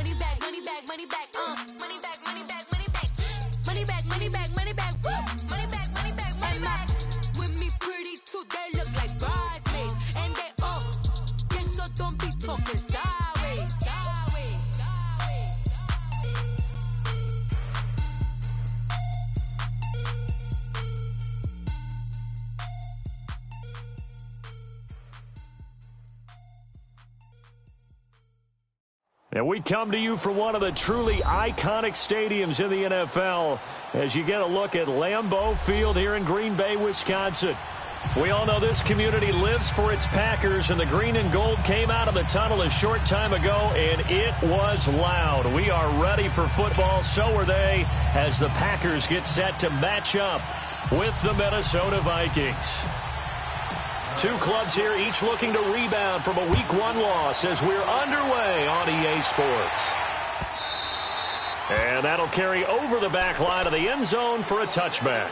Money back, money back, money back, money back, money back, money back. Money back, money back, money back, money back, money back, money back. With me pretty too, they look like bridesmaids. And they all gang, so don't be talking sideways. And we come to you from one of the truly iconic stadiums in the NFL as you get a look at Lambeau Field here in Green Bay, Wisconsin. We all know this community lives for its Packers, and the green and gold came out of the tunnel a short time ago, and it was loud. We are ready for football, so are they, as the Packers get set to match up with the Minnesota Vikings. Two clubs here, each looking to rebound from a Week 1 loss as we're underway on EA Sports. And that'll carry over the back line of the end zone for a touchback.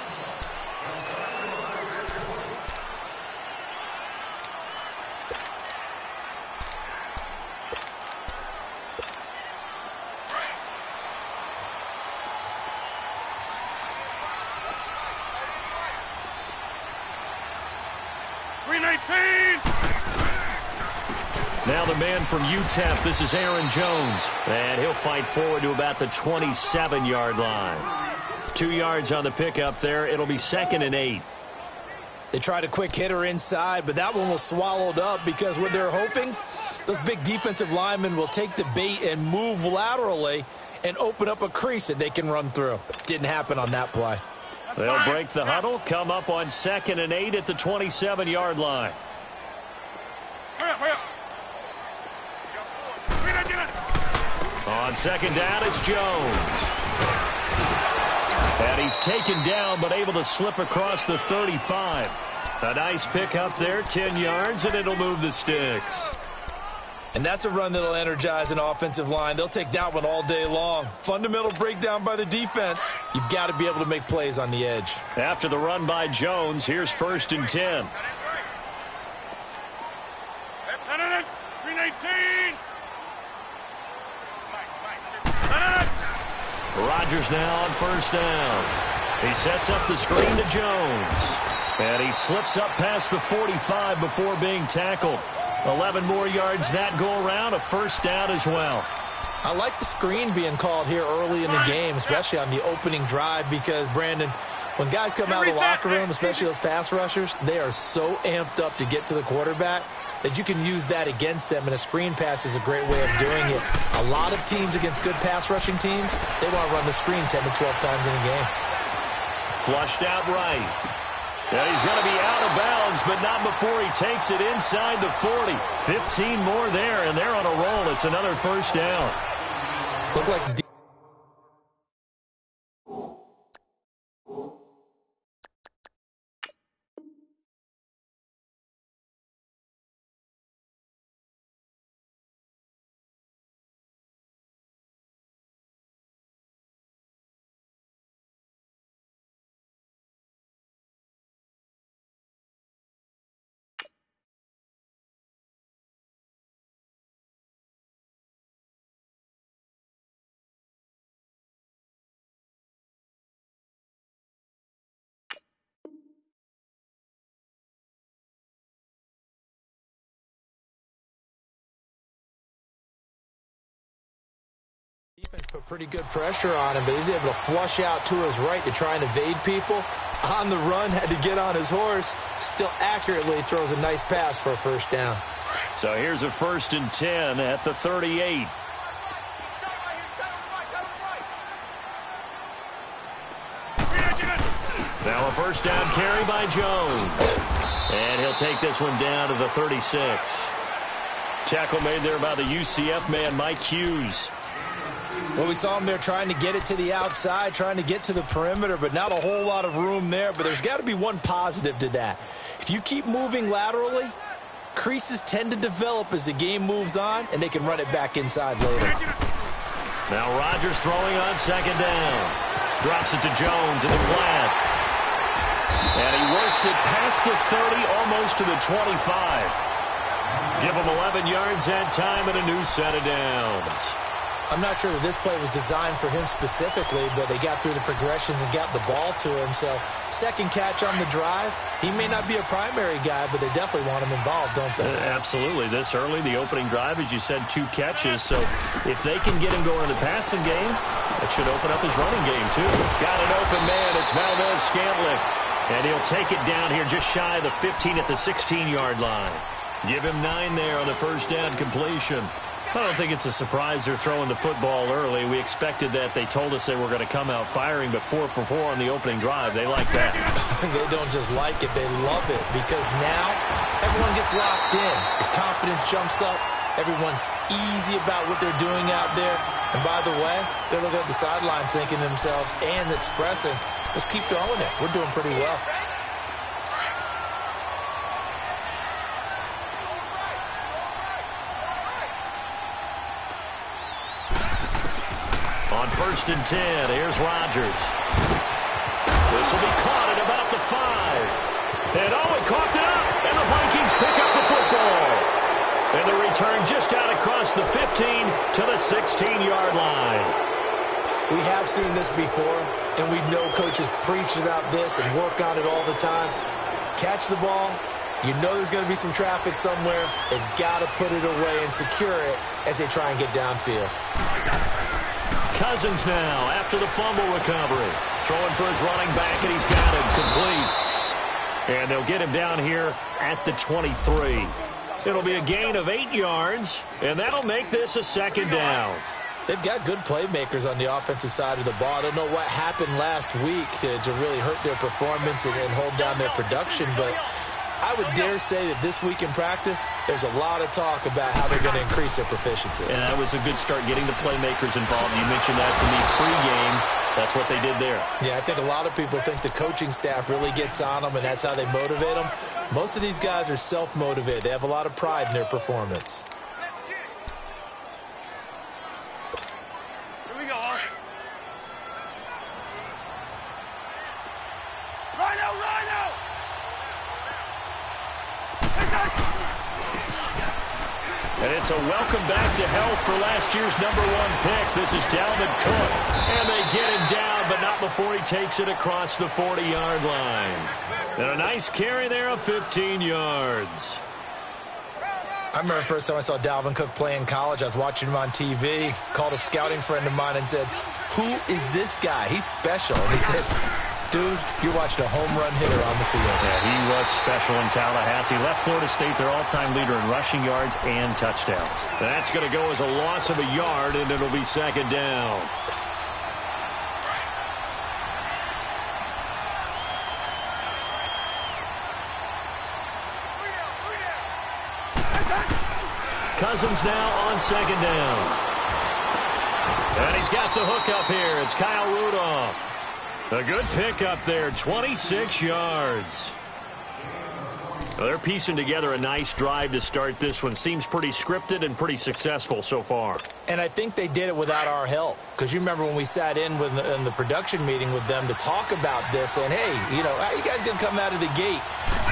Now the man from UTEP, this is Aaron Jones, and he'll fight forward to about the 27-yard line. 2 yards on the pickup there. It'll be 2nd and 8. They tried a quick hitter inside, but that one was swallowed up because what they're hoping, those big defensive linemen will take the bait and move laterally and open up a crease that they can run through. Didn't happen on that play. They'll break the huddle, come up on 2nd and 8 at the 27-yard line. On 2nd down, it's Jones. And he's taken down, but able to slip across the 35. A nice pickup there, 10 yards, and it'll move the sticks. And that's a run that'll energize an offensive line. They'll take that one all day long. Fundamental breakdown by the defense. You've got to be able to make plays on the edge. After the run by Jones, here's 1st and 10. Rodgers now on 1st down. He sets up the screen to Jones. And he slips up past the 45 before being tackled. 11 more yards that go around, a 1st down as well. I like the screen being called here early in the game, especially on the opening drive, because, Brandon, when guys come out of the locker room, especially those pass rushers, they are so amped up to get to the quarterback that you can use that against them, and a screen pass is a great way of doing it. A lot of teams against good pass rushing teams, they want to run the screen 10 to 12 times in a game. Flushed out right. And he's going to be out of bounds, but not before he takes it inside the 40. 15 more there, and they're on a roll. It's another 1st down. Look like the defense put pretty good pressure on him, but he's able to flush out to his right to try and evade people. On the run, had to get on his horse. Still accurately throws a nice pass for a 1st down. So here's a 1st and 10 at the 38. Now a 1st down carry by Jones. And he'll take this one down to the 36. Tackle made there by the UCF man, Mike Hughes. Well, we saw him there trying to get it to the outside, trying to get to the perimeter, but not a whole lot of room there. But there's got to be one positive to that. If you keep moving laterally, creases tend to develop as the game moves on, and they can run it back inside later. Now Rodgers throwing on 2nd down. Drops it to Jones in the flat. And he works it past the 30, almost to the 25. Give him 11 yards that time and a new set of downs. I'm not sure that this play was designed for him specifically, but they got through the progressions and got the ball to him. So second catch on the drive. He may not be a primary guy, but they definitely want him involved, don't they? Absolutely. This early, the opening drive, as you said, 2 catches. So if they can get him going in the passing game, that should open up his running game, too. Got an open man. It's Valdez-Scantling. And he'll take it down here just shy of the 15 at the 16-yard line. Give him 9 there on the first down completion. I don't think it's a surprise they're throwing the football early. We expected that. They told us they were going to come out firing, but 4 for 4 on the opening drive. They like that. They don't just like it. They love it because now everyone gets locked in. The confidence jumps up. Everyone's easy about what they're doing out there. And by the way, they're looking at the sidelines thinking to themselves and expressing, let's keep throwing it. We're doing pretty well. On 1st and 10, here's Rodgers. This will be caught at about the 5. And he caught it up, and the Vikings pick up the football. And the return just out across the 15 to the 16-yard line. We have seen this before, and we know coaches preach about this and work on it all the time. Catch the ball. You know there's going to be some traffic somewhere. They've got to put it away and secure it as they try and get downfield. Cousins now after the fumble recovery. Throwing for his running back, and he's got it complete. And they'll get him down here at the 23. It'll be a gain of 8 yards, and that'll make this a second down. They've got good playmakers on the offensive side of the ball. I don't know what happened last week to really hurt their performance and hold down their production, but I would dare say that this week in practice, there's a lot of talk about how they're going to increase their proficiency. And that was a good start getting the playmakers involved. You mentioned that to me pregame. That's what they did there. Yeah, I think a lot of people think the coaching staff really gets on them, and that's how they motivate them. Most of these guys are self-motivated. They have a lot of pride in their performance. Here we go. Rhino, Rhino! And it's a welcome back to health for last year's #1 pick. This is Dalvin Cook. And they get him down, but not before he takes it across the 40-yard line. And a nice carry there of 15 yards. I remember the first time I saw Dalvin Cook play in college. I was watching him on TV, called a scouting friend of mine and said, who is this guy? He's special. And he said, dude, you're watching a home run hitter on the field. Yeah, he was special in Tallahassee. Left Florida State their all-time leader in rushing yards and touchdowns. That's going to go as a loss of a yard, and it'll be second down. Cousins now on second down. And he's got the hook up here. It's Kyle Rudolph. A good pickup there, 26 yards. Well, they're piecing together a nice drive to start this one. Seems pretty scripted and pretty successful so far. And I think they did it without our help. Because you remember when we sat in the production meeting with them to talk about this, and hey, you know, how you guys going to come out of the gate?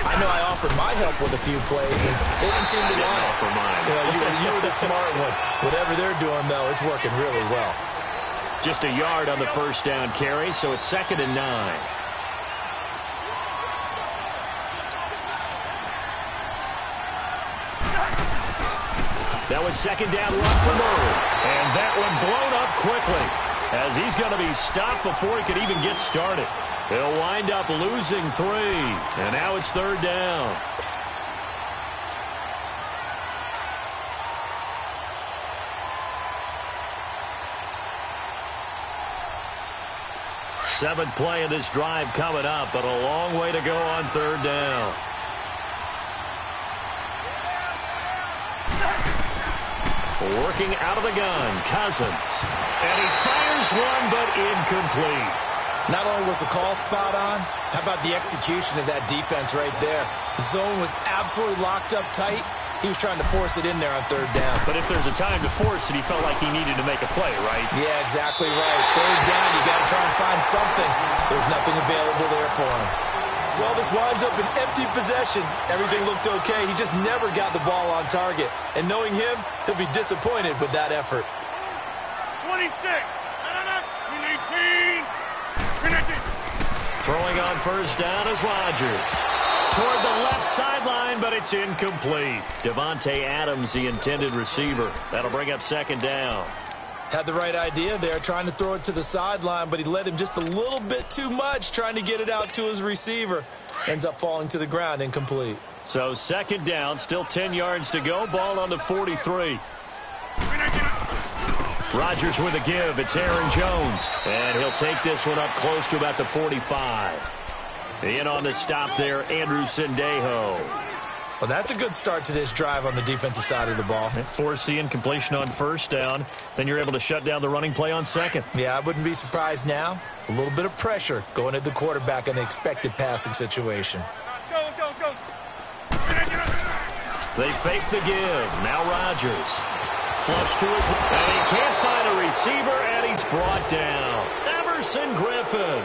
I know I offered my help with a few plays, and they didn't seem to want it. Offer mine. You were the smart one. Whatever they're doing, though, it's working really well. Just a yard on the first down carry, so it's 2nd and 9. That was second down run for Murray. And that one blown up quickly as he's going to be stopped before he could even get started. They'll wind up losing 3. And now it's 3rd down. Seventh play of this drive coming up, but a long way to go on 3rd down. Working out of the gun, Cousins. And he fires one, but incomplete. Not only was the call spot on, how about the execution of that defense right there? The zone was absolutely locked up tight. He was trying to force it in there on 3rd down. But if there's a time to force it, he felt like he needed to make a play, right? Yeah, exactly right. 3rd down, you got to try and find something. There's nothing available there for him. Well, this winds up an empty possession. Everything looked okay. He just never got the ball on target. And knowing him, he'll be disappointed with that effort. Throwing on first down is Rodgers. Toward the left sideline, but it's incomplete. Devontae Adams, the intended receiver. That'll bring up second down. Had the right idea there, trying to throw it to the sideline, but he led him just a little bit too much, trying to get it out to his receiver. Ends up falling to the ground, incomplete. So second down, still 10 yards to go. Ball on the 43. Rodgers with a give. It's Aaron Jones. And he'll take this one up close to about the 45. In on the stop there, Andrew Sendejo. Well, that's a good start to this drive on the defensive side of the ball. Force the incompletion on first down. Then you're able to shut down the running play on second. Yeah, I wouldn't be surprised now. A little bit of pressure going at the quarterback in the expected passing situation. Let's go. They fake the give. Now Rodgers. Flush to his right. And he can't find a receiver, and he's brought down. Everson Griffin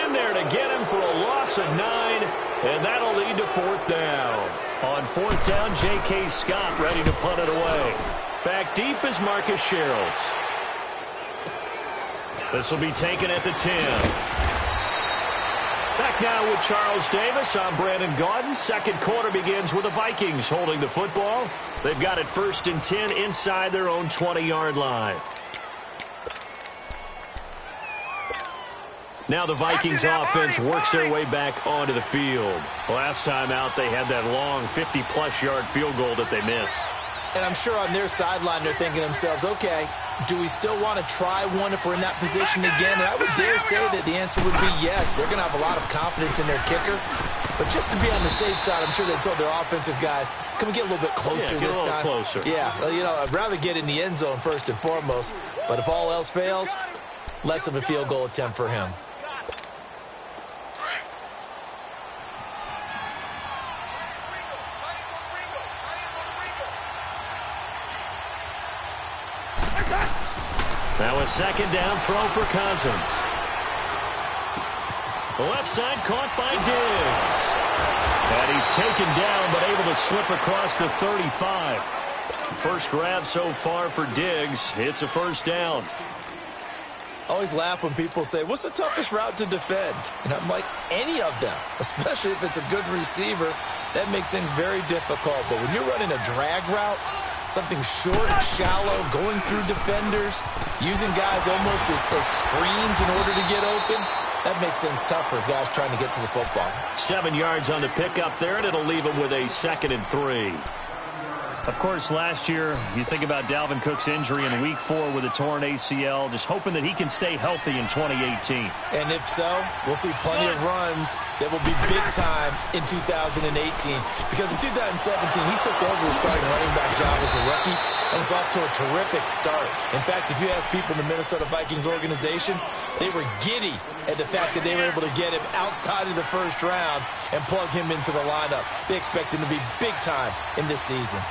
in there to get him for a loss of 9, and that'll lead to fourth down. On fourth down, J.K. Scott ready to punt it away. Back deep is Marcus Sherrills. This will be taken at the 10. Back now with Charles Davis. I'm Brandon Gaudin. Second quarter begins with the Vikings holding the football. They've got it 1st and 10 inside their own 20-yard line. Now the Vikings offense works their way back onto the field. Last time out, they had that long 50-plus yard field goal that they missed. And I'm sure on their sideline they're thinking to themselves, okay, do we still want to try one if we're in that position again? And I would dare say that the answer would be yes. They're going to have a lot of confidence in their kicker. But just to be on the safe side, I'm sure they told their offensive guys, can we get a little bit closer this time? Closer. Yeah, well, you know, I'd rather get in the end zone first and foremost. But if all else fails, less of a field goal attempt for him. Now a second down throw for Cousins. The left side caught by Diggs. And he's taken down but able to slip across the 35. First grab so far for Diggs. It's a first down. I always laugh when people say, what's the toughest route to defend? And I'm like, any of them, especially if it's a good receiver. That makes things very difficult. But when you're running a drag route, something short, shallow, going through defenders, using guys almost as screens in order to get open, that makes things tough for guys trying to get to the football. 7 yards on the pickup there, and it'll leave him with a 2nd and 3. Of course, last year, you think about Dalvin Cook's injury in Week 4 with a torn ACL, just hoping that he can stay healthy in 2018. And if so, we'll see plenty of runs that will be big time in 2018. Because in 2017, he took over the starting running back job as a rookie and was off to a terrific start. In fact, if you ask people in the Minnesota Vikings organization, they were giddy at the fact that they were able to get him outside of the first round and plug him into the lineup. They expect him to be big time in this season.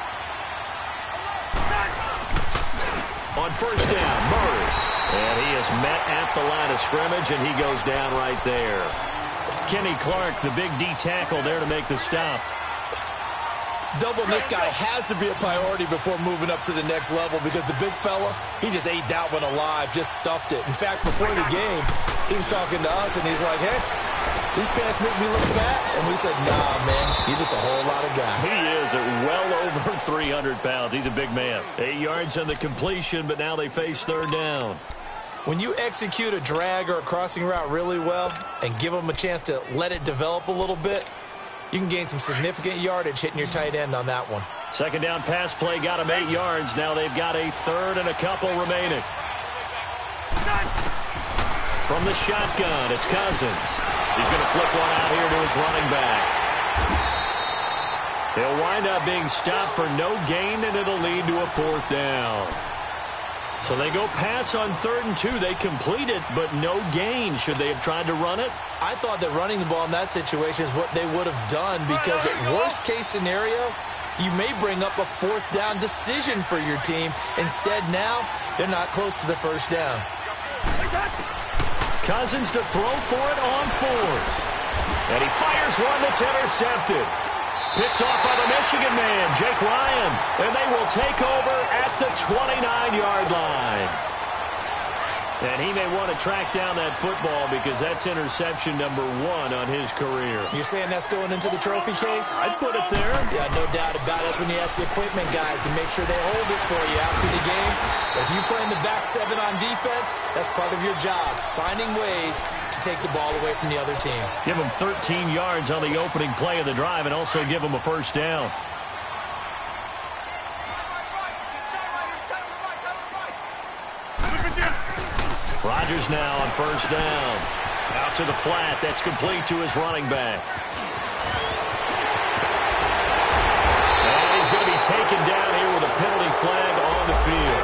On first down, Murray. And he is met at the line of scrimmage, and he goes down right there. Kenny Clark, the big D tackle there to make the stop. Doubling this guy has to be a priority before moving up to the next level because the big fella, he just ate that one alive, just stuffed it. In fact, before the game, he was talking to us, and he's like, hey, these pants make me look fat. And we said, nah, man, you're just a whole lot of guy. He is at well over 300 pounds. He's a big man. 8 yards on the completion, but now they face third down. When you execute a drag or a crossing route really well and give them a chance to let it develop a little bit, you can gain some significant yardage hitting your tight end on that one. Second down pass play got him 8 yards. Now they've got a third and a couple remaining. From the shotgun, it's Cousins. He's going to flip one out here to his running back. He'll wind up being stopped for no gain, and it'll lead to a fourth down. So they go pass on 3rd and 2. They complete it, but no gain. Should they have tried to run it? I thought that running the ball in that situation is what they would have done because at worst case scenario, you may bring up a fourth down decision for your team. Instead now, they're not close to the first down. Cousins to throw for it on 4th. And he fires one that's intercepted. Picked off by the Michigan man, Jake Ryan. And they will take over at the 29-yard line. And he may want to track down that football because that's interception number 1 on his career. You're saying that's going into the trophy case? I'd put it there. Yeah, no doubt about it. That's when you ask the equipment guys to make sure they hold it for you after the game. But if you play in the back 7 on defense, that's part of your job, finding ways to take the ball away from the other team. Give them 13 yards on the opening play of the drive and also give them a first down. Rodgers now on first down. Out to the flat. That's complete to his running back. And he's going to be taken down here with a penalty flag on the field.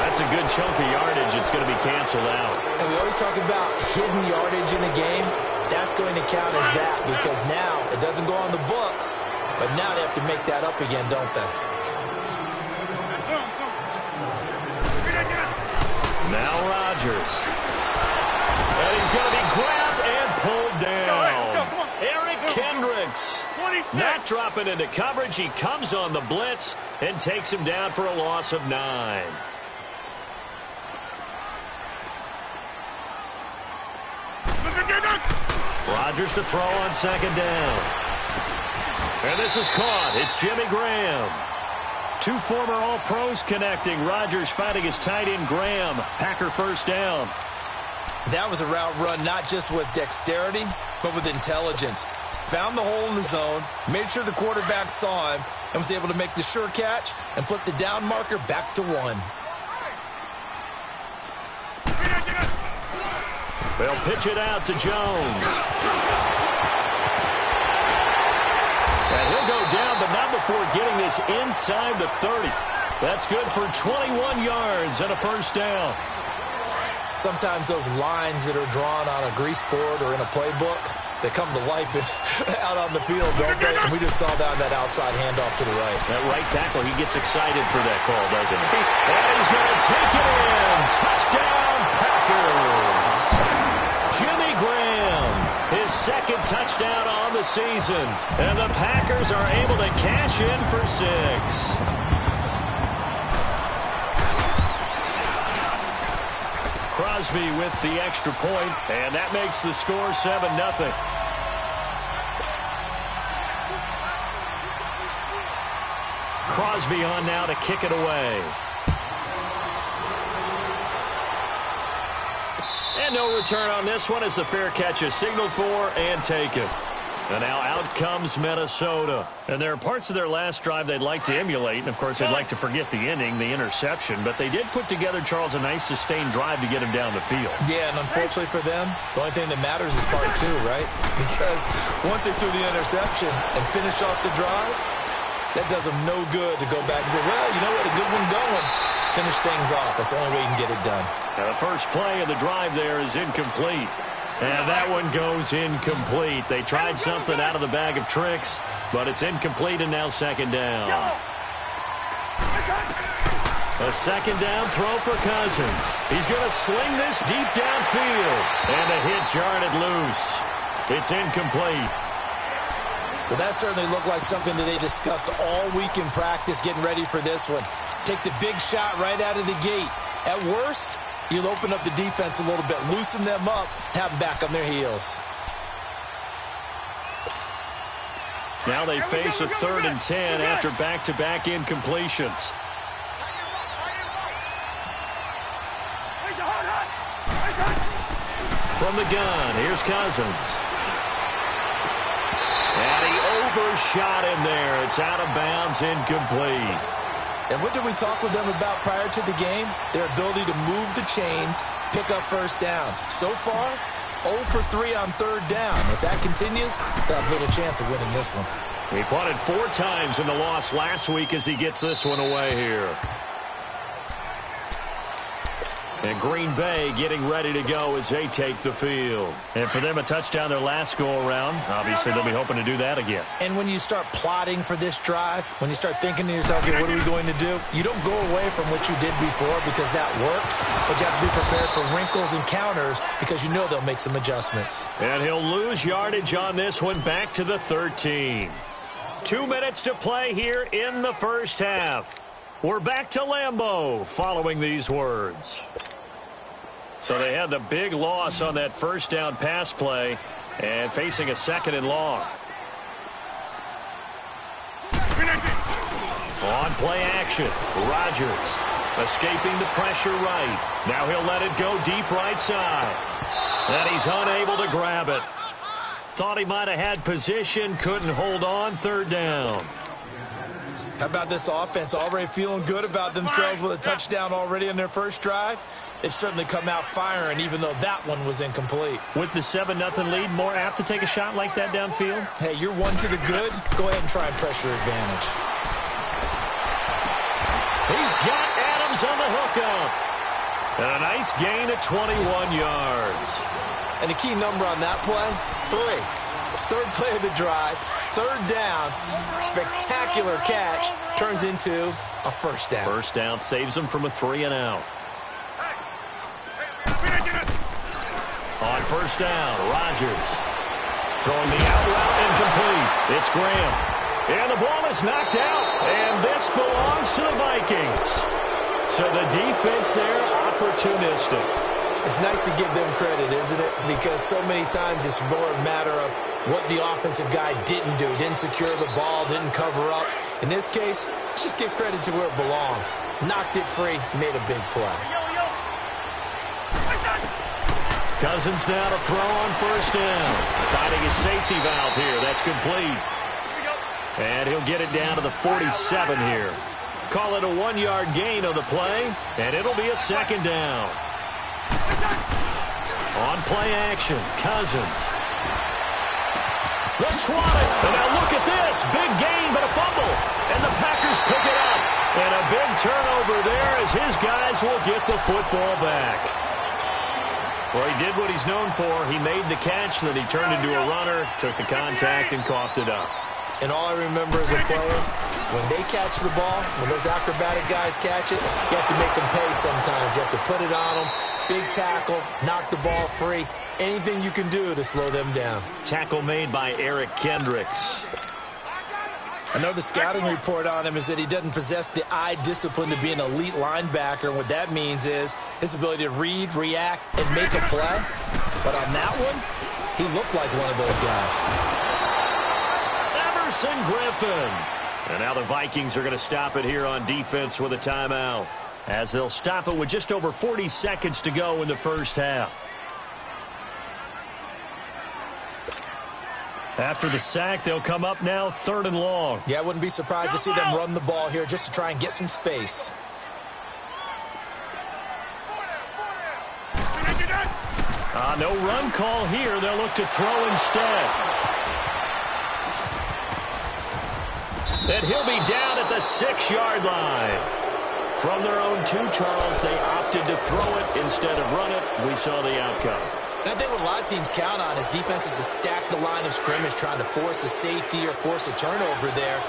That's a good chunk of yardage. It's going to be canceled out. And we always talk about hidden yardage in a game. That's going to count as that because now it doesn't go on the books, but now they have to make that up again, don't they? Now Rodgers. And he's going to be grabbed and pulled down. Eric Kendricks not dropping into coverage. He comes on the blitz and takes him down for a loss of 9. Rodgers to throw on second down. And this is caught. It's Jimmy Graham. 2 former All-Pros connecting. Rodgers fighting his tight end Graham. Packer first down. That was a route run not just with dexterity, but with intelligence. Found the hole in the zone, made sure the quarterback saw him, and was able to make the sure catch and flip the down marker back to 1. They'll pitch it out to Jones. And he'll go down, but not before getting this inside the 30. That's good for 21 yards and a first down. Sometimes those lines that are drawn on a grease board or in a playbook, they come to life out on the field, don't they? And we just saw that outside handoff to the right. That right tackle, he gets excited for that call, doesn't he? And he's going to take it in. Touchdown, Packers. Jimmy Graham, his second touchdown on the season. And the Packers are able to cash in for 6. Crosby with the extra point, and that makes the score 7-0. Crosby on now to kick it away. And no return on this one as the fair catch is signaled for and taken. And now out comes Minnesota. And there are parts of their last drive they'd like to emulate. And, of course, they'd like to forget the ending, the interception. But they did put together, Charles, a nice sustained drive to get him down the field. Yeah, and unfortunately for them, the only thing that matters is part 2, right? Because once they threw the interception and finished off the drive, that does them no good to go back and say, well, you know what, a good one going. Finish things off. That's the only way you can get it done. Now, the first play of the drive there is incomplete. And that one goes incomplete. They tried something out of the bag of tricks, but it's incomplete and now second down. A second down throw for Cousins. He's going to sling this deep downfield. And a hit jarred it loose. It's incomplete. Well, that certainly looked like something that they discussed all week in practice getting ready for this one. Take the big shot right out of the gate. At worst, you'll open up the defense a little bit, loosen them up, have them back on their heels. Now they face a 3rd and 10 after back-to-back incompletions. From the gun, here's Cousins. And he overshot him there. It's out of bounds, incomplete. And what did we talk with them about prior to the game? Their ability to move the chains, pick up first downs. So far, 0 for 3 on 3rd down. If that continues, they'll have little chance of winning this one. He punted 4 times in the loss last week as he gets this one away here. And Green Bay getting ready to go as they take the field. And for them, a touchdown their last go-around. Obviously, they'll be hoping to do that again. And when you start plotting for this drive, when you start thinking to yourself, okay, what are we going to do? You don't go away from what you did before because that worked. But you have to be prepared for wrinkles and counters because you know they'll make some adjustments. And he'll lose yardage on this one back to the 13. 2 minutes to play here in the first half. We're back to Lambeau following these words. So they had the big loss on that first down pass play and facing a 2nd and long. On play action, Rodgers escaping the pressure right. Now he'll let it go deep right side. And he's unable to grab it. Thought he might have had position, couldn't hold on, 3rd down. How about this offense already feeling good about themselves with a touchdown already in their first drive? They've certainly come out firing, even though that one was incomplete. With the 7-0 lead, more apt to take a shot like that downfield? Hey, you're one to the good. Go ahead and try and pressure advantage. He's got Adams on the hookup. And a nice gain of 21 yards. And the key number on that play, 3. 3rd play of the drive, 3rd down, spectacular catch, turns into a 1st down. 1st down saves them from a 3-and-out. On 1st down, Rodgers throwing the out route incomplete. It's Graham. And the ball is knocked out. And this belongs to the Vikings. So the defense there, opportunistic. It's nice to give them credit, isn't it? Because so many times it's more a matter of what the offensive guy didn't do. Didn't secure the ball, didn't cover up. In this case, let's just give credit to where it belongs. Knocked it free, made a big play. Cousins now to throw on 1st down. Finding his safety valve here. That's complete. And he'll get it down to the 47 here. Call it a 1-yard gain on the play, and it'll be a 2nd down. On play action, Cousins. They'll try it. And now look at this. Big gain, but a fumble. And the Packers pick it up. And a big turnover there as his guys will get the football back. Well, he did what he's known for. He made the catch, then he turned into a runner, took the contact, and coughed it up. And all I remember as a player, when they catch the ball, when those acrobatic guys catch it, you have to make them pay sometimes. You have to put it on them, big tackle, knock the ball free. Anything you can do to slow them down. Tackle made by Eric Kendricks. Another scouting report on him is that he doesn't possess the eye discipline to be an elite linebacker. And what that means is his ability to read, react, and make a play. But on that one, he looked like one of those guys. Emerson Griffin. And now the Vikings are going to stop it here on defense with a timeout, as they'll stop it with just over 40 seconds to go in the first half. After the sack, they'll come up now 3rd and long. Yeah, I wouldn't be surprised to see them run the ball here just to try and get some space. No run call here. They'll look to throw instead. And he'll be down at the 6-yard line. From their own 2, Charles, they opted to throw it instead of run it. We saw the outcome. And I think what a lot of teams count on is defenses to stack the line of scrimmage, trying to force a safety or force a turnover there.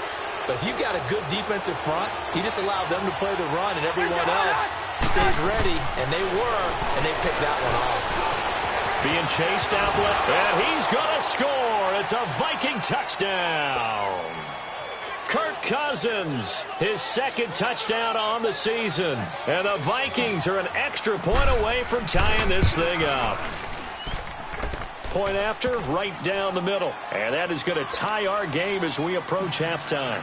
But if you've got a good defensive front, you just allow them to play the run, and everyone else stays ready, and they were, and they picked that one off. Being chased outlet, and he's going to score. It's a Viking touchdown. Kirk Cousins, his 2nd touchdown on the season. And the Vikings are an extra point away from tying this thing up. Point after, right down the middle. And that is going to tie our game as we approach halftime.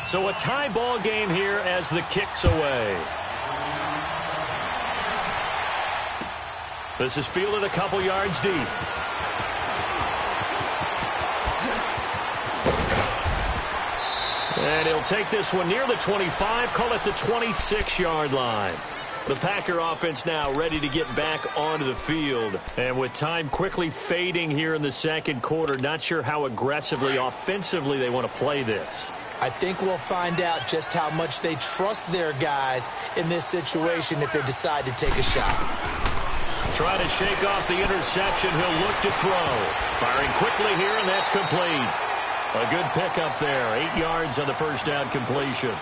So a tie ball game here as the kick's away. This is fielded a couple yards deep. And he'll take this one near the 25, call it the 26-yard line. The Packer offense now ready to get back onto the field. And with time quickly fading here in the 2nd quarter, not sure how aggressively, offensively they want to play this. I think we'll find out just how much they trust their guys in this situation if they decide to take a shot. Trying to shake off the interception. He'll look to throw. Firing quickly here, and that's complete. A good pickup there. 8 yards on the first down completion.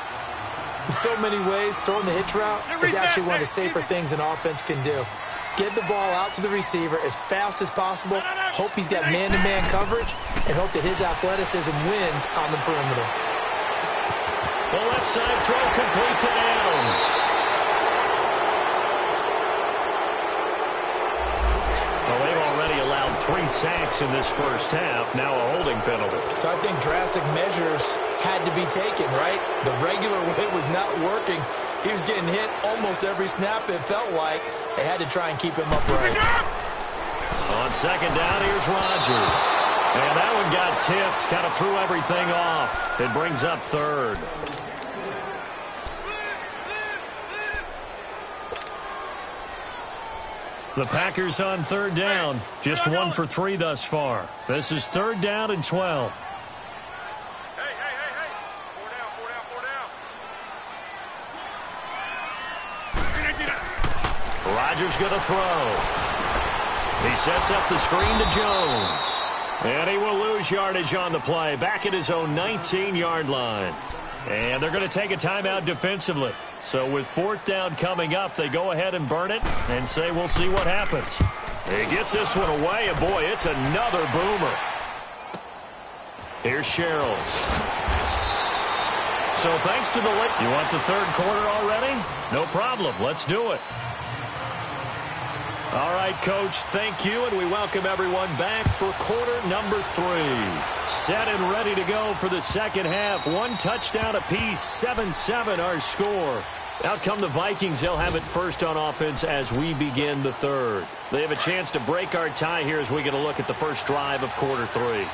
In so many ways, throwing the hitch route is actually one of the safer things an offense can do. Get the ball out to the receiver as fast as possible, hope he's got man-to-man coverage, and hope that his athleticism wins on the perimeter. The left side throw complete to Adams. 3 sacks in this first half, now a holding penalty. So I think drastic measures had to be taken, right? The regular way was not working. He was getting hit almost every snap, it felt like. They had to try and keep him upright. On second down, here's Rodgers. And that one got tipped, kind of threw everything off. It brings up third. The Packers on third down. Just 1 for 3 thus far. This is 3rd down and 12. Hey. 4 down. Rodgers going to throw. He sets up the screen to Jones. And he will lose yardage on the play. Back at his own 19-yard line. And they're going to take a timeout defensively. So with 4th down coming up, they go ahead and burn it and say we'll see what happens. He gets this one away, and boy, it's another boomer. Here's Sherrills. So thanks to the late. You want the 3rd quarter already? No problem. Let's do it. All right, Coach, thank you, and we welcome everyone back for quarter number 3. Set and ready to go for the second half. 1 touchdown apiece, 7-7 our score. Out come the Vikings. They'll have it first on offense as we begin the 3rd. They have a chance to break our tie here as we get a look at the first drive of quarter 3.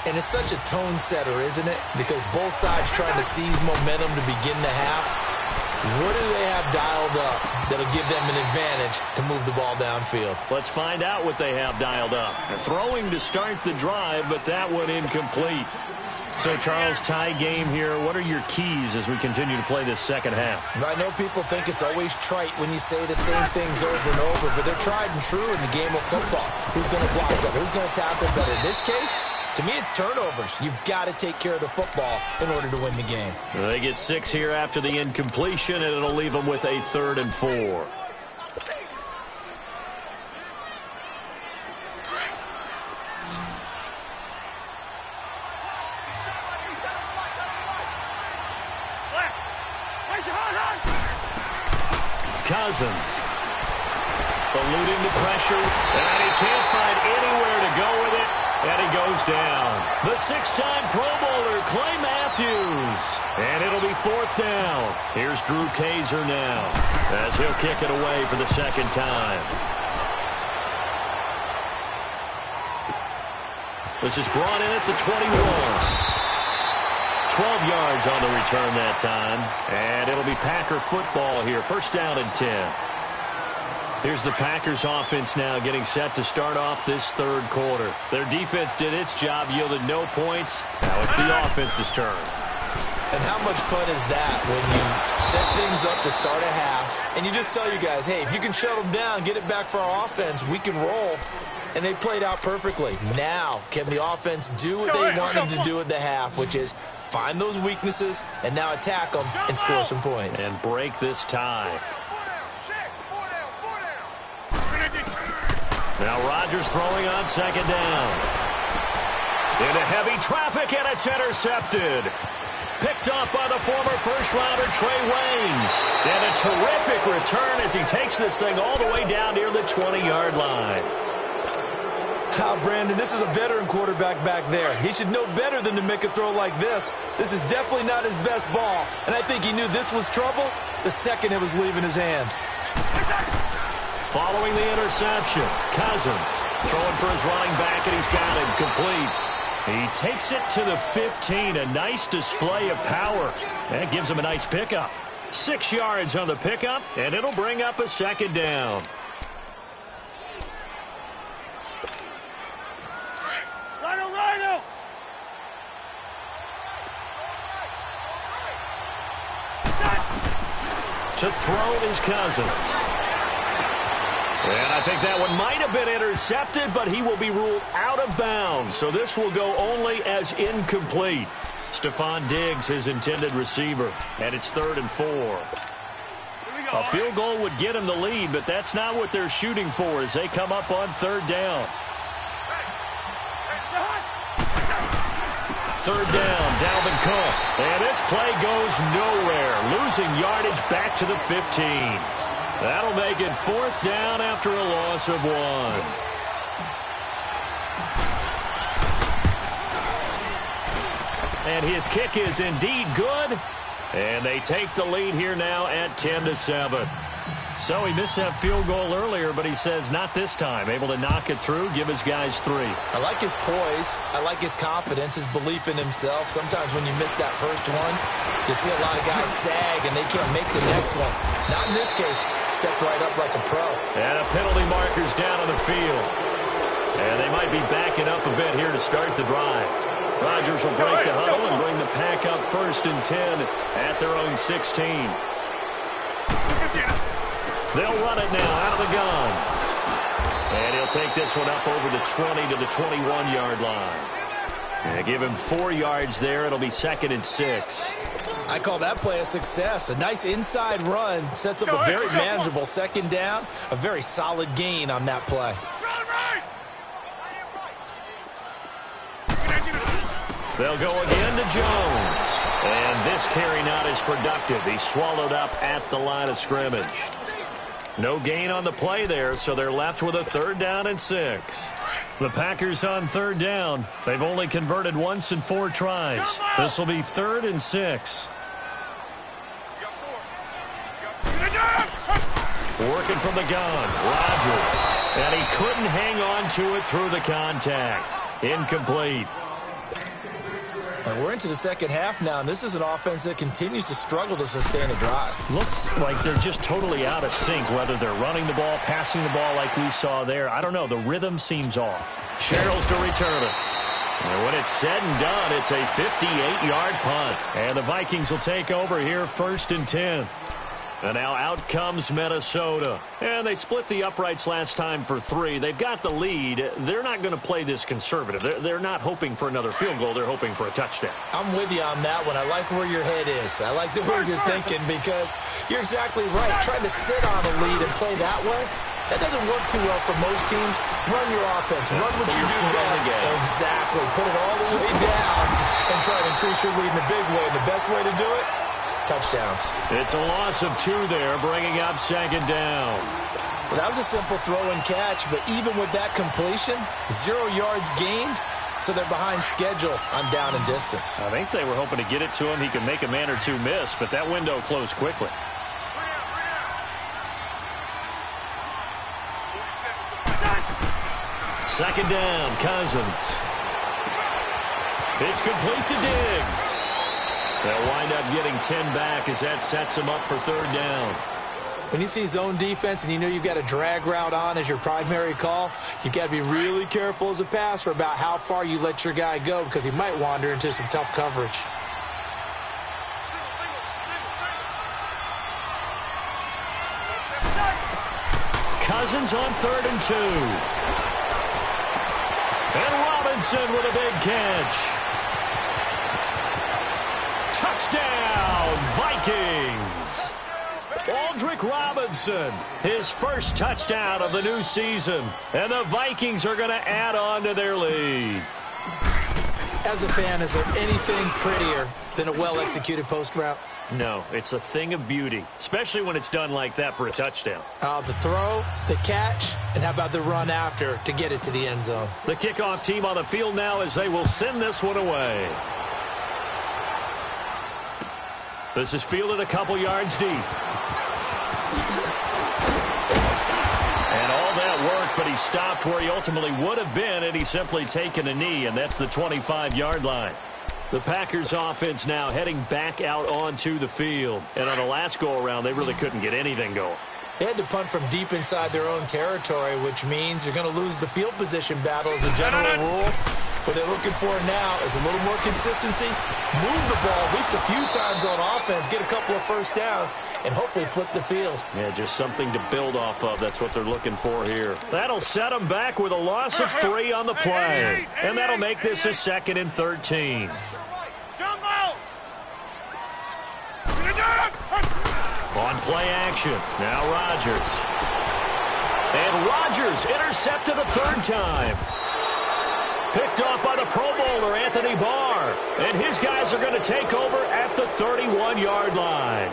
And it's such a tone setter, isn't it? Because both sides trying to seize momentum to begin the half. What do they have dialed up that'll give them an advantage to move the ball downfield? Let's find out what they have dialed up. They're throwing to start the drive, but that one incomplete. So, Charles, tie game here. What are your keys as we continue to play this second half? I know people think it's always trite when you say the same things over and over, but they're tried and true in the game of football. Who's going to block better? Who's going to tackle better? In this case, to me, it's turnovers. You've got to take care of the football in order to win the game. They get 6 here after the incompletion, and it'll leave them with a 3rd and 4. Cousins eluding the pressure, and he can't find anywhere to go with it. And he goes down. The 6-time Pro Bowler, Clay Matthews. And it'll be 4th down. Here's Drew Kaiser now as he'll kick it away for the second time. This is brought in at the 21. 12 yards on the return that time. And it'll be Packer football here. 1st down and 10. Here's the Packers offense now getting set to start off this 3rd quarter. Their defense did its job, yielded no points. Now it's the offense's turn. And how much fun is that when you set things up to start a half and you just tell you guys, hey, if you can shut them down, get it back for our offense, we can roll. And they played out perfectly. Now, can the offense do what they wanted to do at the half, which is find those weaknesses and now attack them and score some points. And break this tie. Now Rodgers throwing on 2nd down. Into heavy traffic, and it's intercepted. Picked up by the former first-rounder Trey Waynes. And a terrific return as he takes this thing all the way down near the 20-yard line. Brandon, this is a veteran quarterback back there. He should know better than to make a throw like this. This is definitely not his best ball, and I think he knew this was trouble the second it was leaving his hand. Following the interception, Cousins throwing for his running back, and he's got him complete. He takes it to the 15, a nice display of power. That gives him a nice pickup. 6 yards on the pickup, and it'll bring up a 2nd down. Rhino! To throw is Cousins. And I think that one might have been intercepted, but he will be ruled out of bounds. So this will go only as incomplete. Stephon Diggs, his intended receiver. And it's 3rd and 4. A field goal would get him the lead, but that's not what they're shooting for as they come up on 3rd down. 3rd down, Dalvin Cook. And this play goes nowhere. Losing yardage back to the 15. That'll make it 4th down after a loss of 1. And his kick is indeed good. And they take the lead here now at 10-7. So he missed that field goal earlier, but he says not this time. Able to knock it through, give his guys 3. I like his poise. I like his confidence, his belief in himself. Sometimes when you miss that first one, you see a lot of guys sag and they can't make the next one. Not in this case. Stepped right up like a pro. And a penalty marker's down on the field. And they might be backing up a bit here to start the drive. Rodgers will break the huddle and bring the pack up 1st and 10 at their own 16. They'll run it now out of the gun. And he'll take this one up over the 20 to the 21-yard line. And give him 4 yards there. It'll be 2nd and 6. I call that play a success. A nice inside run sets up a very manageable 2nd down. A very solid gain on that play. They'll go again to Jones. And this carry not as productive. He's swallowed up at the line of scrimmage. No gain on the play there, so they're left with a 3rd down and 6. The Packers on 3rd down. They've only converted once in 4 tries. This will be 3rd and 6. Working from the gun, Rodgers. And he couldn't hang on to it through the contact. Incomplete. And we're into the 2nd half now, and this is an offense that continues to struggle to sustain a drive. Looks like they're just totally out of sync, whether they're running the ball, passing the ball like we saw there. I don't know. The rhythm seems off. Sherrills to return it. And when it's said and done, it's a 58-yard punt. And the Vikings will take over here 1st and 10. And now out comes Minnesota. And they split the uprights last time for 3. They've got the lead. They're not going to play this conservative. They're not hoping for another field goal. They're hoping for a touchdown. I'm with you on that one. I like where your head is. I like the way you're thinking because you're exactly right. Trying to sit on a lead and play that way, that doesn't work too well for most teams. Run your offense. Run what you do best. Exactly. Put it all the way down and try to increase your lead in a big way. And the best way to do it, touchdowns. It's a loss of 2 there, bringing up 2nd down. Well, that was a simple throw and catch, but even with that completion, 0 yards gained, so they're behind schedule on down and distance. I think they were hoping to get it to him. He could make a man or 2 miss, but that window closed quickly. Second down, Cousins. It's complete to Diggs. They'll wind up getting 10 back as that sets them up for 3rd down. When you see zone defense and you know you've got a drag route on as your primary call, you've got to be really careful as a passer about how far you let your guy go because he might wander into some tough coverage. Cousins on 3rd and 2. And Robinson with a big catch. Touchdown, Vikings! Aldrick Robinson, his first touchdown of the new season. And the Vikings are going to add on to their lead. As a fan, is there anything prettier than a well-executed post route? No, it's a thing of beauty, especially when it's done like that for a touchdown. The throw, the catch, and how about the run after to get it to the end zone? The kickoff team on the field now as they will send this one away. This is fielded a couple yards deep. And all that work, but he stopped where he ultimately would have been, and he's simply taken a knee, and that's the 25-yard line. The Packers offense now heading back out onto the field. And on the last go-around, they really couldn't get anything going. They had to punt from deep inside their own territory, which means you're going to lose the field position battle as a general rule. What they're looking for now is a little more consistency, move the ball at least a few times on offense, get a couple of first downs, and hopefully flip the field. Yeah, just something to build off of. That's what they're looking for here. That'll set them back with a loss of 3 on the play. And that'll make this a 2nd and 13. On play action, now Rodgers. And Rodgers intercepted a 3rd time. Picked off by the Pro Bowler, Anthony Barr. And his guys are going to take over at the 31-yard line.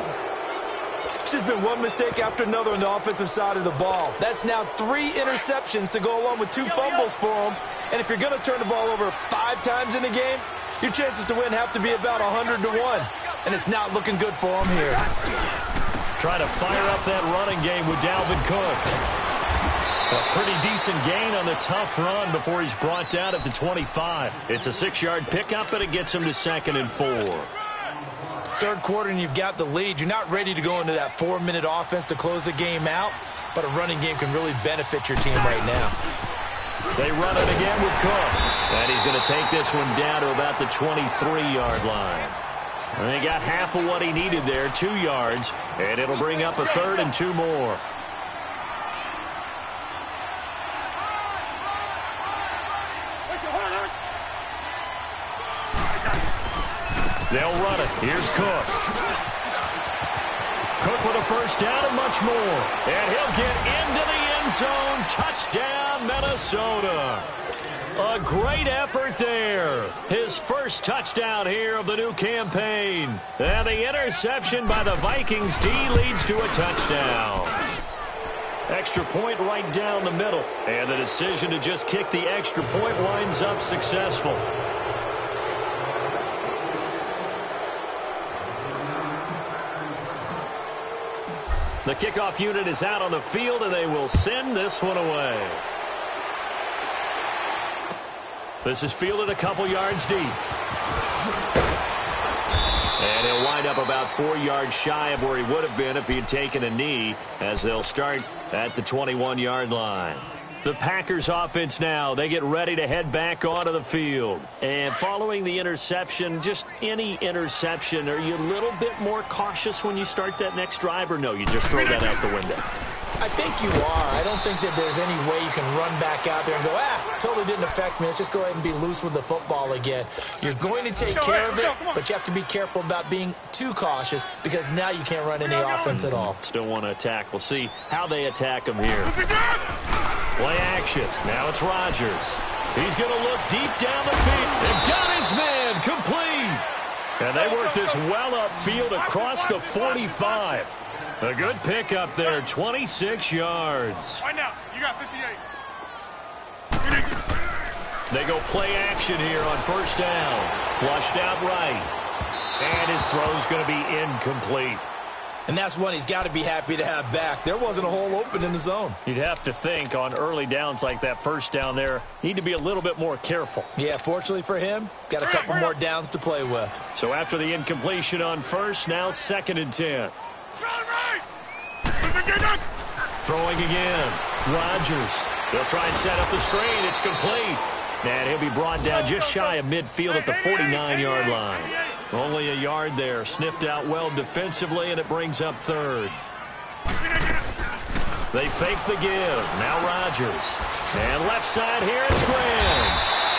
It's just been one mistake after another on the offensive side of the ball. That's now 3 interceptions to go along with 2 fumbles for him. And if you're going to turn the ball over 5 times in the game, your chances to win have to be about 100 to 1. And it's not looking good for him here. Trying to fire up that running game with Dalvin Cook. A pretty decent gain on the tough run before he's brought down at the 25. It's a 6-yard pickup, but it gets him to 2nd and 4. Third quarter and you've got the lead. You're not ready to go into that 4-minute offense to close the game out, but a running game can really benefit your team right now. They run it again with Cook. And he's going to take this one down to about the 23-yard line. And they got half of what he needed there, 2 yards, and it'll bring up a 3rd and 2 more. They'll run it. Here's Cook. Cook with a first down and much more. And he'll get into the end zone. Touchdown, Minnesota. A great effort there. His first touchdown here of the new campaign. And the interception by the Vikings D leads to a touchdown. Extra point right down the middle. And the decision to just kick the extra point winds up successful. The kickoff unit is out on the field, and they will send this one away. This is fielded a couple yards deep. And he'll wind up about 4 yards shy of where he would have been if he had taken a knee, as they'll start at the 21-yard line. The Packers offense now, they get ready to head back onto the field. And following the interception, just any interception, are you a little bit more cautious when you start that next drive, or no, you just throw that out the window? I think you are. I don't think that there's any way you can run back out there and go, totally didn't affect me. Let's just go ahead and be loose with the football again. You're going to take care of it, but you have to be careful about being too cautious because now you can't run any offense at all. Still want to attack. We'll see how they attack him here. Play action. Now it's Rodgers. He's going to look deep down the field. And got his man complete. And they work this well upfield across the 45. A good pickup there, 26 yards. Right now, you got 58. They go play action here on first down. Flushed out right. And his throw's going to be incomplete. And that's one he's got to be happy to have back. There wasn't a hole open in the zone. You'd have to think on early downs like that first down there, need to be a little bit more careful. Yeah, fortunately for him, got a couple more downs to play with. So after the incompletion on first, now 2nd and 10. Throwing again. Rodgers. They'll try and set up the screen. It's complete. And he'll be brought down just shy of midfield at the 49-yard line. Only a yard there. Sniffed out well defensively, and it brings up 3rd. They fake the give. Now Rodgers. And left side here, it's Graham.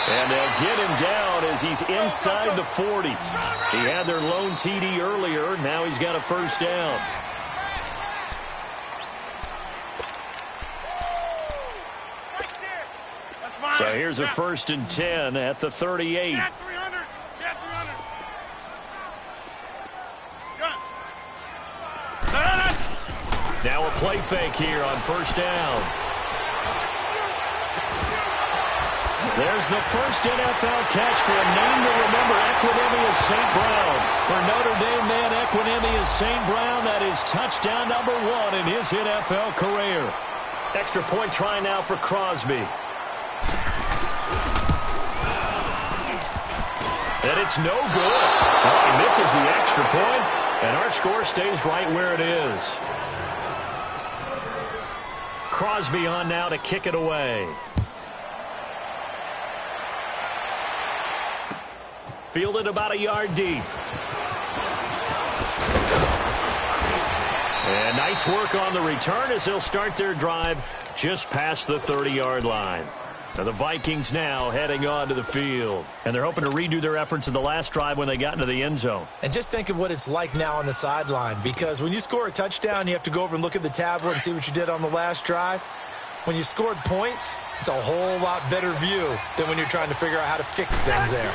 And they'll get him down as he's inside the 40. He had their lone TD earlier. Now he's got a first down. So here's a 1st and 10 at the 38. Now a play fake here on first down. There's the first NFL catch for a name to remember, Equinemius St. Brown. For Notre Dame man Equinemius St. Brown, that is touchdown number 1 in his NFL career. Extra point try now for Crosby. And it's no good. Oh, he misses the extra point, and our score stays right where it is. Crosby on now to kick it away. Fielded about a yard deep. And nice work on the return as they'll start their drive just past the 30-yard line. Now the Vikings now heading on to the field. And they're hoping to redo their efforts in the last drive when they got into the end zone. And just think of what it's like now on the sideline, because when you score a touchdown, you have to go over and look at the tablet and see what you did on the last drive. When you scored points, it's a whole lot better view than when you're trying to figure out how to fix things there.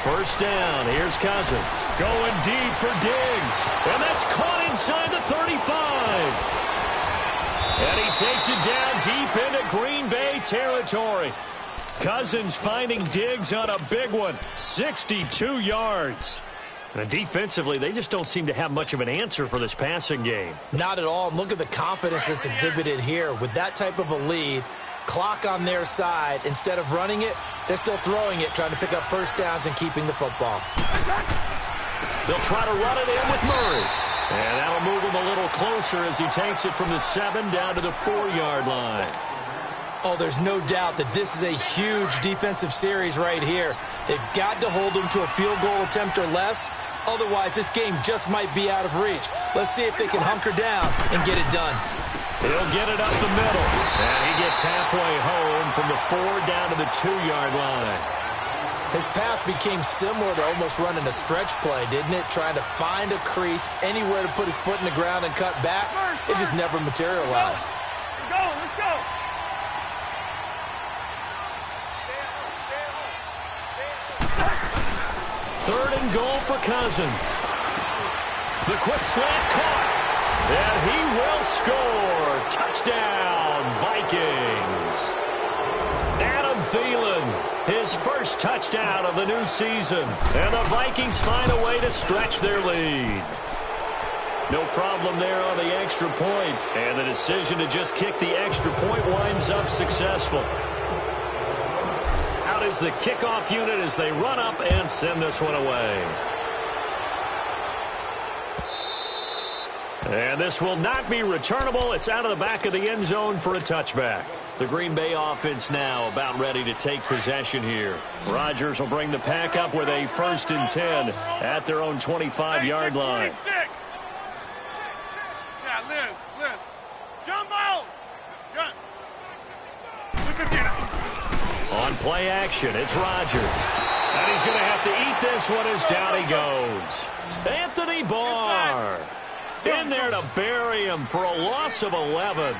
First down, here's Cousins. Going deep for Diggs. And that's caught inside the 35. And he takes it down deep into Green Bay territory. Cousins finding Diggs on a big one. 62 yards. And defensively, they just don't seem to have much of an answer for this passing game. Not at all. Look at the confidence that's exhibited here. With that type of a lead, clock on their side, instead of running it, they're still throwing it, trying to pick up first downs and keeping the football. They'll try to run it in with Murray. And that'll move him a little closer as he takes it from the 7 down to the 4-yard line. Oh, there's no doubt that this is a huge defensive series right here. They've got to hold them to a field goal attempt or less. Otherwise, this game just might be out of reach. Let's see if they can hunker down and get it done. He'll get it up the middle. And he gets halfway home from the 4 down to the 2-yard line. His path became similar to almost running a stretch play, didn't it? Trying to find a crease, anywhere to put his foot in the ground and cut back. It just never materialized. Let's go. 3rd and goal for Cousins. The quick slant caught. And he will score. Touchdown, Vikings. Adam Thielen, his first touchdown of the new season. And the Vikings find a way to stretch their lead. No problem there on the extra point. And the decision to just kick the extra point winds up successful. Out is the kickoff unit as they run up and send this one away. And this will not be returnable. It's out of the back of the end zone for a touchback. The Green Bay offense now about ready to take possession here. Rodgers will bring the pack up with a 1st and 10 at their own 25-yard line. Yeah, Liz. Jump out. On play action, it's Rodgers. And he's going to have to eat this one as down he goes. Anthony Barr in there to bury him for a loss of 11.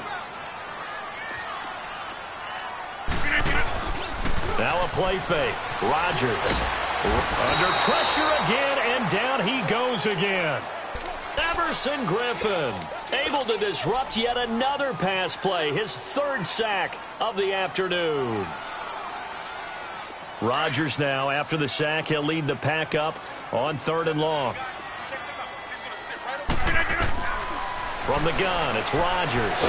Now a play fake. Rodgers under pressure again, and down he goes again. Everson Griffin able to disrupt yet another pass play, his 3rd sack of the afternoon. Rodgers now, after the sack, he'll lead the pack up on 3rd and long. From the gun, it's Rodgers.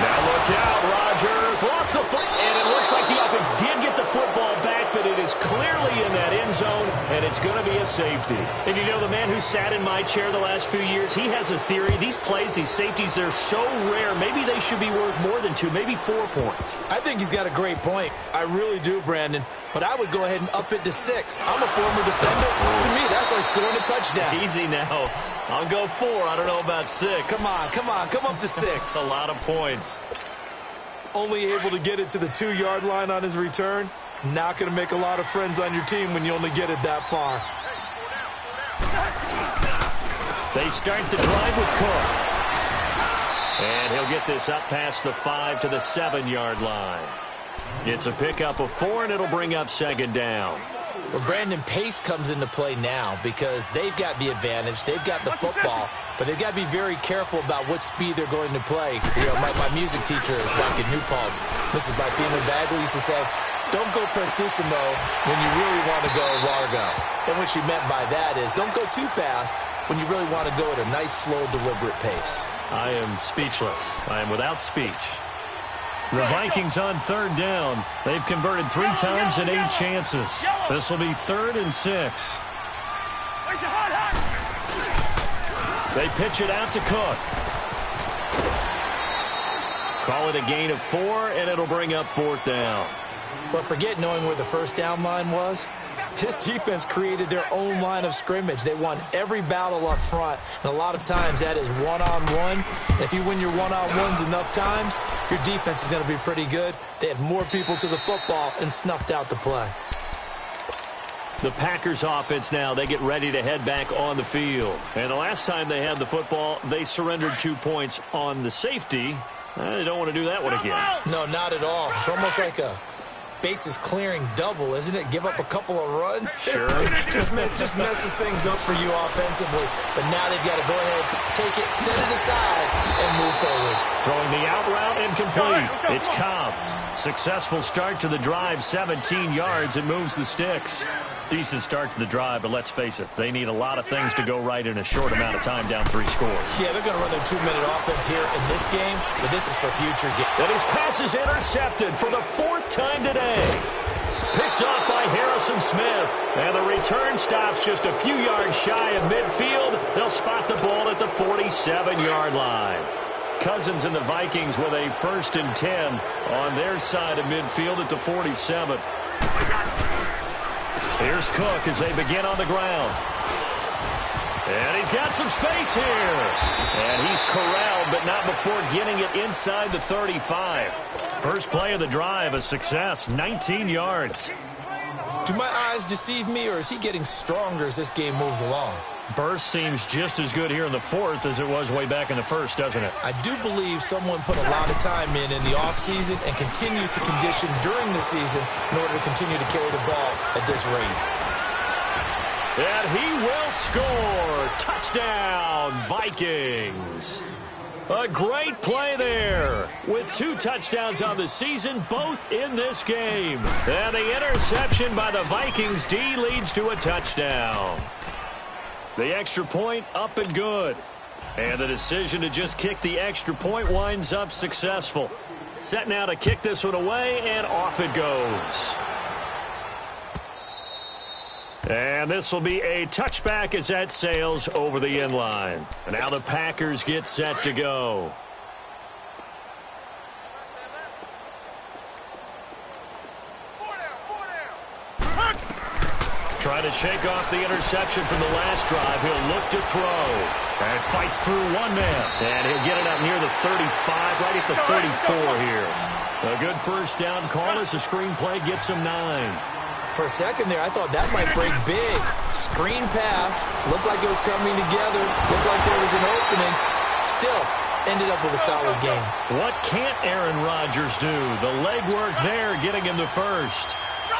Now look out, Rodgers lost the foot, and it looks like the offense did get the football back, but it is clearly in that end zone, and it's going to be a safety. And you know, the man who sat in my chair the last few years, he has a theory. These plays, these safeties, they're so rare. Maybe they should be worth more than 2, maybe 4 points. I think he's got a great point. I really do, Brandon. But I would go ahead and up it to 6. I'm a former defender. To me, that's like scoring a touchdown. Easy now. I'll go 4. I don't know about 6. Come on. Come up to 6. A lot of points. Only able to get it to the 2-yard line on his return. Not going to make a lot of friends on your team when you only get it that far. They start the drive with Cook. And he'll get this up past the 5 to the 7-yard line. It's a pickup of 4, and it'll bring up 2nd down. Well, Brandon, pace comes into play now because they've got the advantage. They've got the football, but they've got to be very careful about what speed they're going to play. You know, my music teacher back at New Paltz, Mrs. Beamer Bagley, used to say, don't go prestissimo when you really want to go largo. And what she meant by that is don't go too fast when you really want to go at a nice, slow, deliberate pace. I am speechless. I am without speech. The Vikings on 3rd down. They've converted 3 times and 8 chances. This will be 3rd and 6. They pitch it out to Cook. Call it a gain of 4, and it'll bring up 4th down. But forget knowing where the first down line was. This defense created their own line of scrimmage. They won every battle up front, and a lot of times that is one-on-one. If you win your one-on-ones enough times, your defense is going to be pretty good. They had more people to the football and snuffed out the play. The Packers offense now, they get ready to head back on the field. And the last time they had the football, they surrendered 2 points on the safety. They don't want to do that one again. No, not at all. It's almost like a bases clearing double, isn't it? Give up a couple of runs. Sure. just messes things up for you offensively. But now they've got to go ahead, take it, set it aside, and move forward. Throwing the out route incomplete. It's Cobb. Successful start to the drive, 17 yards. It moves the sticks. Decent start to the drive, but let's face it, they need a lot of things to go right in a short amount of time down 3 scores. Yeah, they're going to run their 2-minute offense here in this game, but this is for future games. And his pass is intercepted for the 4th time today. Picked off by Harrison Smith. And the return stops just a few yards shy of midfield. They'll spot the ball at the 47-yard line. Cousins and the Vikings with a 1st and 10 on their side of midfield at the 47. Here's Cook as they begin on the ground. And he's got some space here. And he's corralled, but not before getting it inside the 35. First play of the drive, a success, 19 yards. Do my eyes deceive me, or is he getting stronger as this game moves along? Burst seems just as good here in the 4th as it was way back in the 1st, doesn't it? I do believe someone put a lot of time in the offseason and continues to condition during the season in order to continue to carry the ball at this rate. And he will score. Touchdown, Vikings. A great play there with 2 touchdowns on the season, both in this game. And the interception by the Vikings D leads to a touchdown. The extra point up and good. And the decision to just kick the extra point winds up successful. Set now to kick this one away, and off it goes. And this will be a touchback as that sails over the end line. And now the Packers get set to go. Trying to shake off the interception from the last drive. He'll look to throw. And fights through one man. And he'll get it up near the 35, right at the 34 here. A good first down call as the screen play gets him 9. For a second there, I thought that might break big. Screen pass. Looked like it was coming together. Looked like there was an opening. Still, ended up with a solid game. What can't Aaron Rodgers do? The legwork there getting him the first.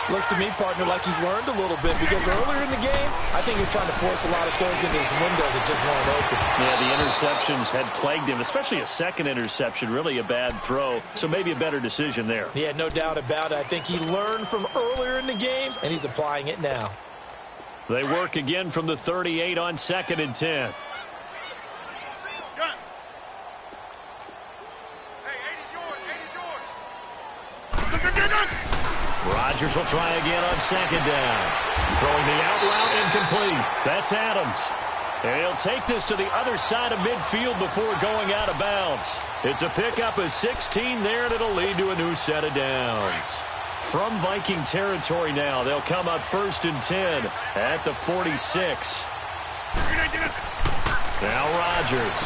Looks to me, partner, like he's learned a little bit because earlier in the game, I think he was trying to force a lot of throws into his windows that just weren't open. Yeah, the interceptions had plagued him, especially a second interception, really a bad throw. So maybe a better decision there. Yeah, no doubt about it. I think he learned from earlier in the game, and he's applying it now. They work again from the 38 on 2nd and 10. Rodgers will try again on 2nd down. Throwing the out route incomplete. That's Adams. And he'll take this to the other side of midfield before going out of bounds. It's a pickup of 16 there, and it'll lead to a new set of downs. From Viking territory now, they'll come up 1st and 10 at the 46. Now Rodgers.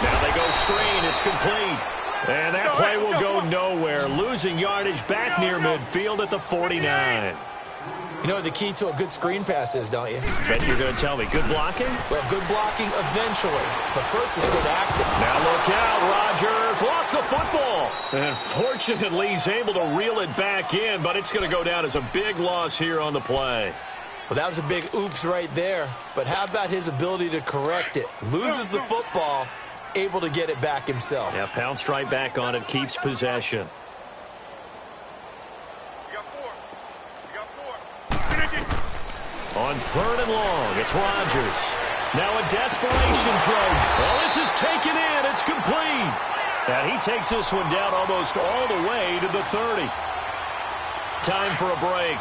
Now they go screen. It's complete. And that play will go nowhere. Losing yardage back near midfield at the 49. You know what the key to a good screen pass is, don't you? Bet you're going to tell me. Good blocking? Well, good blocking eventually. But first is good acting. Now look out. Rodgers lost the football. And fortunately, he's able to reel it back in, but it's going to go down as a big loss here on the play. Well, that was a big oops right there. But how about his ability to correct it? Loses the football, able to get it back himself. Yeah, pounced right back on it, keeps possession. On 3rd and long, it's Rodgers. Now a desperation throw. Well, this is taken in. It's complete. And he takes this one down almost all the way to the 30. Time for a break.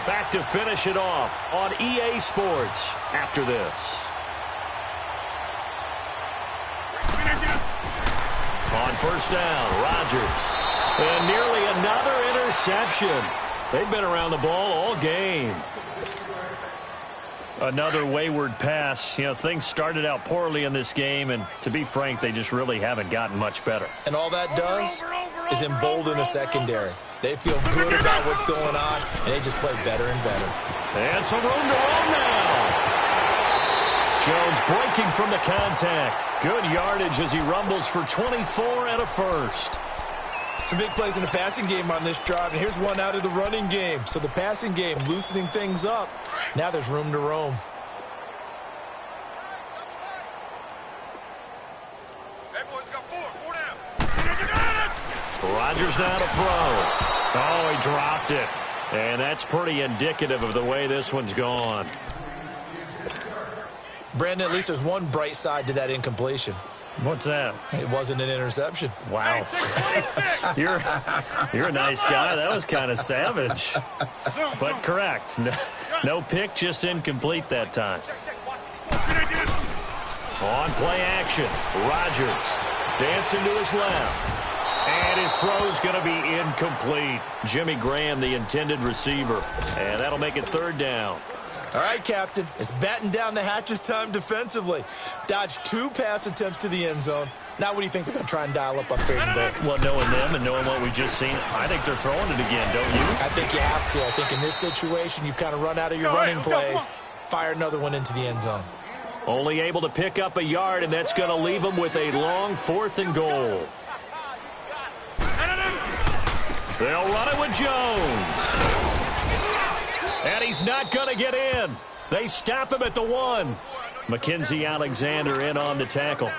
Back to finish it off on EA Sports after this. On 1st down, Rodgers. And nearly another interception. They've been around the ball all game. Another wayward pass. You know, things started out poorly in this game, and to be frank, they just really haven't gotten much better. And all that does is embolden the secondary. They feel good about what's going on, and they just play better and better. And some room to roam now. Jones breaking from the contact. Good yardage as he rumbles for 24 and a first. Some big plays in the passing game on this drive, and here's one out of the running game. So the passing game loosening things up. Now there's room to roam. Hey, boys, got four down. Rodgers now to throw. Oh, he dropped it. And that's pretty indicative of the way this one's gone. Brandon, at least there's one bright side to that incompletion. What's that? It wasn't an interception. Wow. You're a nice guy. That was kind of savage. But correct. No pick, just incomplete that time. On play action. Rodgers dancing to his left. And his throw's going to be incomplete. Jimmy Graham, the intended receiver. And that'll make it third down. All right, Captain. It's batten down the hatches time defensively. Dodged 2 pass attempts to the end zone. Now what do you think they're going to try and dial up on third and goal? Well, knowing them and knowing what we've just seen, I think they're throwing it again, don't you? I think you have to. I think in this situation, you've kind of run out of your running plays. Fire another one into the end zone. Only able to pick up a yard, and that's going to leave them with a long 4th and goal. They'll run it with Jones. And he's not going to get in. They stop him at the 1. Mackenzie Alexander in on the tackle.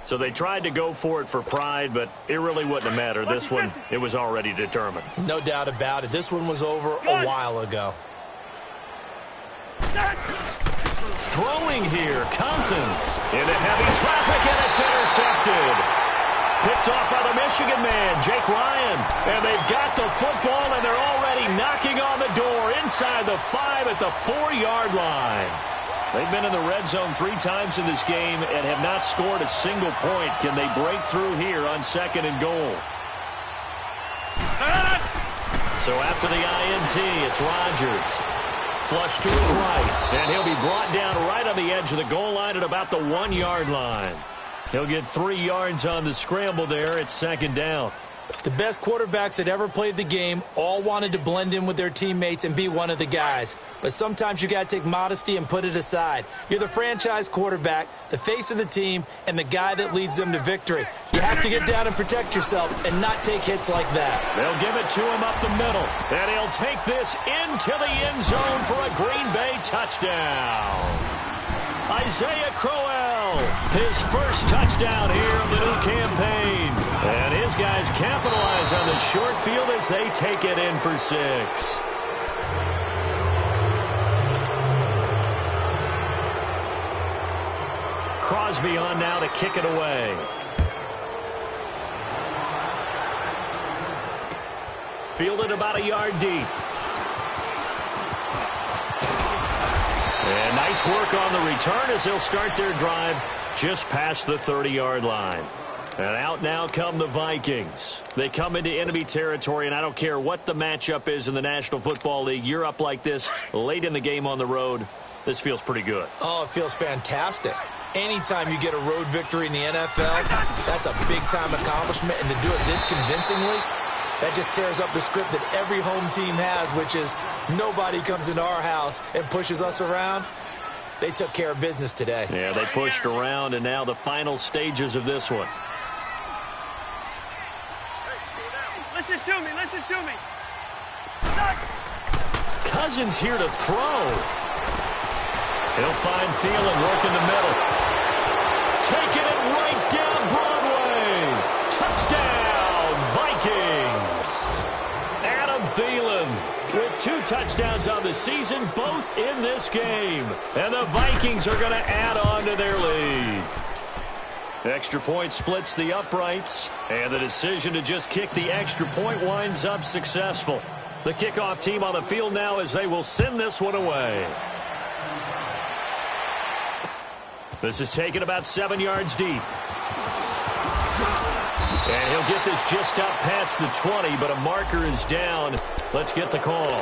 So they tried to go for it for pride, but it really wouldn't have mattered. This one, it was already determined. No doubt about it. This one was over a while ago. Throwing here, Cousins into heavy traffic, and it's intercepted. Picked off by the Michigan man, Jake Ryan. And they've got the football, and they're already knocking on the door inside the 5 at the 4-yard line. They've been in the red zone 3 times in this game and have not scored a single point. Can they break through here on 2nd and goal? So after the INT, it's Rodgers. Flush to his right, and he'll be brought down right on the edge of the goal line at about the 1-yard line. He'll get 3 yards on the scramble there at 2nd down. The best quarterbacks that ever played the game all wanted to blend in with their teammates and be one of the guys. But sometimes you got to take modesty and put it aside. You're the franchise quarterback, the face of the team, and the guy that leads them to victory. You have to get down and protect yourself and not take hits like that. They'll give it to him up the middle. And he'll take this into the end zone for a Green Bay touchdown. Isaiah Crowell, his first touchdown here of the new campaign. And his guys capitalize on the short field as they take it in for 6. Crosby on now to kick it away. Fielded about a yard deep. And nice work on the return as they'll start their drive just past the 30-yard line. And out now come the Vikings. They come into enemy territory, and I don't care what the matchup is in the National Football League. You're up like this late in the game on the road. This feels pretty good. Oh, it feels fantastic. Anytime you get a road victory in the NFL, that's a big-time accomplishment. And to do it this convincingly, that just tears up the script that every home team has, which is nobody comes into our house and pushes us around. They took care of business today. Yeah, they pushed around, and now the final stages of this one. Listen to me. Cousins here to throw. He'll find Thielen working the middle. Taking it right down Broadway. Touchdown, Vikings. Adam Thielen with 2 touchdowns on the season, both in this game. And the Vikings are going to add on to their lead. Extra point splits the uprights, and the decision to just kick the extra point winds up successful. The kickoff team on the field now as they will send this one away. This is taken about 7 yards deep. And he'll get this just up past the 20, but a marker is down. Let's get the call.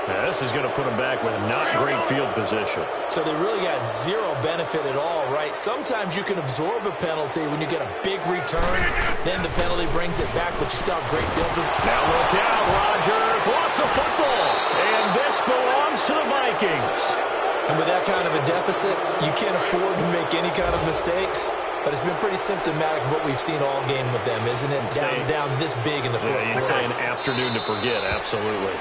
Now, this is going to put him back with not great field position. So they really got 0 benefit at all, right? Sometimes you can absorb a penalty when you get a big return. Then the penalty brings it back, but you still have great field position. Now look out, Rodgers lost the football. And this belongs to the Vikings. And with that kind of a deficit, you can't afford to make any kind of mistakes. but it's been pretty symptomatic of what we've seen all game with them, isn't it? Down this big in the fourth quarter. You'd say an afternoon to forget, absolutely.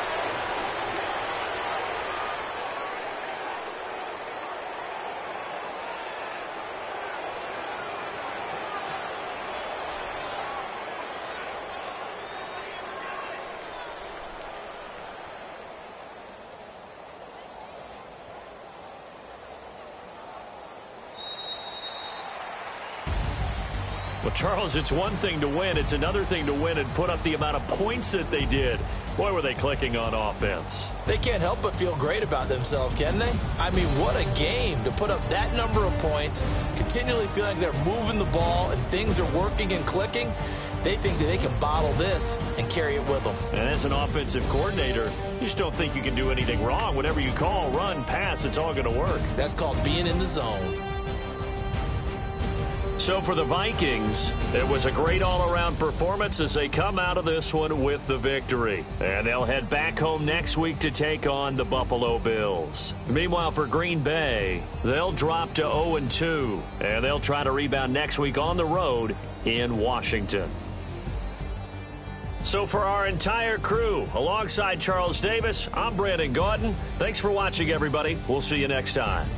Well, Charles, it's one thing to win. It's another thing to win and put up the amount of points that they did. Boy, were they clicking on offense. They can't help but feel great about themselves, can they? I mean, what a game to put up that number of points, continually feeling like they're moving the ball and things are working and clicking. They think that they can bottle this and carry it with them. And as an offensive coordinator, you just don't think you can do anything wrong. Whatever you call, run, pass, it's all going to work. That's called being in the zone. So for the Vikings, it was a great all-around performance as they come out of this one with the victory. And they'll head back home next week to take on the Buffalo Bills. Meanwhile, for Green Bay, they'll drop to 0-2, and they'll try to rebound next week on the road in Washington. So for our entire crew, alongside Charles Davis, I'm Brandon Gaudin. Thanks for watching, everybody. We'll see you next time.